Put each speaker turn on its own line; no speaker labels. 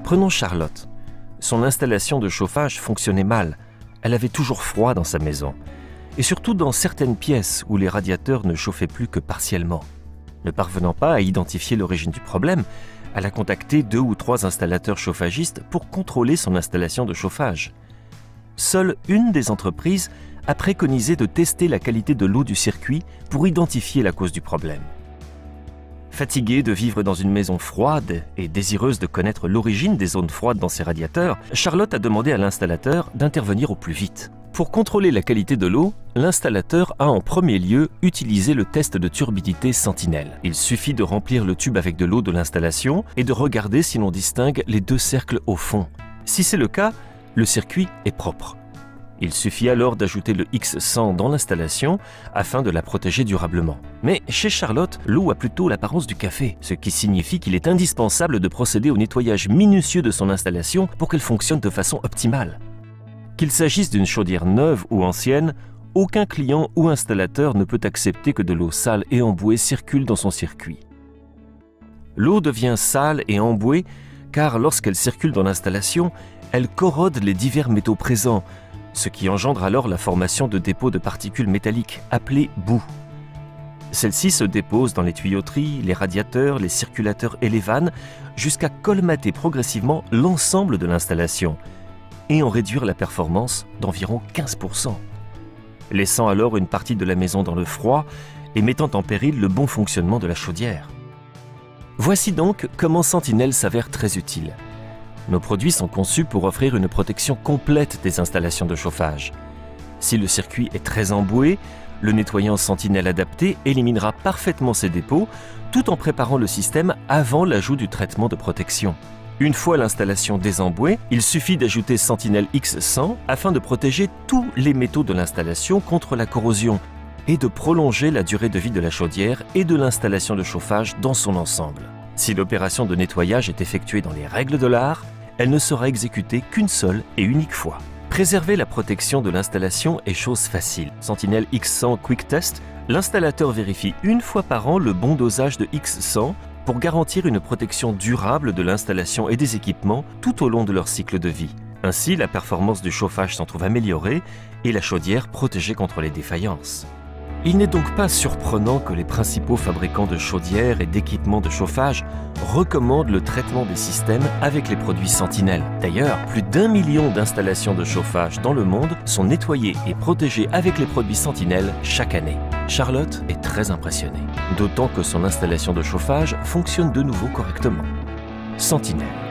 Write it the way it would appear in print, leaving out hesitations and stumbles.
Prenons Charlotte. Son installation de chauffage fonctionnait mal. Elle avait toujours froid dans sa maison. Et surtout dans certaines pièces où les radiateurs ne chauffaient plus que partiellement. Ne parvenant pas à identifier l'origine du problème, elle a contacté 2 ou 3 installateurs chauffagistes pour contrôler son installation de chauffage. Seule une des entreprises a préconisé de tester la qualité de l'eau du circuit pour identifier la cause du problème. Fatiguée de vivre dans une maison froide et désireuse de connaître l'origine des zones froides dans ses radiateurs, Charlotte a demandé à l'installateur d'intervenir au plus vite. Pour contrôler la qualité de l'eau, l'installateur a en premier lieu utilisé le test de turbidité Sentinelle. Il suffit de remplir le tube avec de l'eau de l'installation et de regarder si l'on distingue les 2 cercles au fond. Si c'est le cas, le circuit est propre. Il suffit alors d'ajouter le X100 dans l'installation afin de la protéger durablement. Mais chez Charlotte, l'eau a plutôt l'apparence du café, ce qui signifie qu'il est indispensable de procéder au nettoyage minutieux de son installation pour qu'elle fonctionne de façon optimale. Qu'il s'agisse d'une chaudière neuve ou ancienne, aucun client ou installateur ne peut accepter que de l'eau sale et embouée circule dans son circuit. L'eau devient sale et embouée car lorsqu'elle circule dans l'installation, elle corrode les divers métaux présents, ce qui engendre alors la formation de dépôts de particules métalliques, appelées boues. Celles-ci se déposent dans les tuyauteries, les radiateurs, les circulateurs et les vannes, jusqu'à colmater progressivement l'ensemble de l'installation et en réduire la performance d'environ 15%, laissant alors une partie de la maison dans le froid et mettant en péril le bon fonctionnement de la chaudière. Voici donc comment Sentinelle s'avère très utile. Nos produits sont conçus pour offrir une protection complète des installations de chauffage. Si le circuit est très emboué, le nettoyant Sentinelle adapté éliminera parfaitement ces dépôts tout en préparant le système avant l'ajout du traitement de protection. Une fois l'installation désembouée, il suffit d'ajouter Sentinelle X100 afin de protéger tous les métaux de l'installation contre la corrosion et de prolonger la durée de vie de la chaudière et de l'installation de chauffage dans son ensemble. Si l'opération de nettoyage est effectuée dans les règles de l'art, elle ne sera exécutée qu'une seule et unique fois. Préserver la protection de l'installation est chose facile. Sentinelle X100 Quick Test, l'installateur vérifie une fois par an le bon dosage de X100 pour garantir une protection durable de l'installation et des équipements tout au long de leur cycle de vie. Ainsi, la performance du chauffage s'en trouve améliorée et la chaudière protégée contre les défaillances. Il n'est donc pas surprenant que les principaux fabricants de chaudières et d'équipements de chauffage recommandent le traitement des systèmes avec les produits Sentinelle. D'ailleurs, plus d'1 million d'installations de chauffage dans le monde sont nettoyées et protégées avec les produits Sentinelle chaque année. Charlotte est très impressionnée, d'autant que son installation de chauffage fonctionne de nouveau correctement. Sentinelle.